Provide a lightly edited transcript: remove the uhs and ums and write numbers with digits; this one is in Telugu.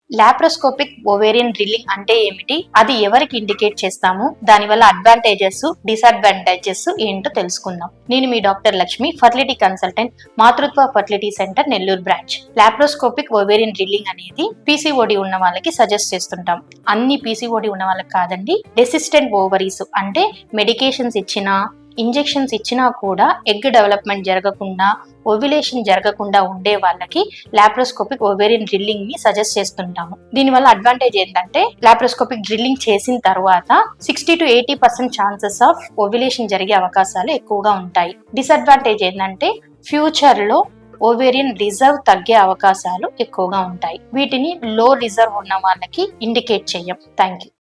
లాప్రోస్కోపిక్ ఓవేరియన్ డ్రిల్లింగ్ అంటే ఏమిటి, అది ఎవరికి ఇండికేట్ చేస్తాము, దానివల్ల అడ్వాంటేజెస్ డిసడ్వాంటేజెస్ ఏంటో తెలుసుకుందాం. నేను మీ డాక్టర్ లక్ష్మి, ఫర్టిలిటీ కన్సల్టెంట్, మాతృత్వ fertility centre Nellore branch. Laparoscopic ovarian drilling అనేది పీసీఓడి ఉన్న వాళ్ళకి సజెస్ట్ చేస్తుంటాం. అన్ని పీసీఓడి ఉన్న వాళ్ళకి కాదండి. రెసిస్టెంట్ ఓవరీస్ అంటే మెడికేషన్స్ ఇచ్చినా ఇంజెక్షన్స్ ఇచ్చినా కూడా ఎగ్ డెవలప్మెంట్ జరగకుండా, ఓవ్యులేషన్ జరగకుండా ఉండే వాళ్ళకి లాప్రోస్కోపిక్ ఓవేరియన్ డ్రిల్లింగ్ ని సజెస్ట్ చేస్తుంటాము. దీనివల్ల అడ్వాంటేజ్ ఏంటంటే లాప్రోస్కోపిక్ డ్రిల్లింగ్ చేసిన తర్వాత 60 to 80% ఛాన్సెస్ ఆఫ్ ఓవ్యులేషన్ జరిగే అవకాశాలు ఎక్కువగా ఉంటాయి. డిసడ్వాంటేజ్ ఏంటంటే ఫ్యూచర్ లో ఓవేరియన్ రిజర్వ్ తగ్గే అవకాశాలు ఎక్కువగా ఉంటాయి. వీటిని లో రిజర్వ్ ఉన్న వాళ్ళకి ఇండికేట్ చెయ్యం. Thank you.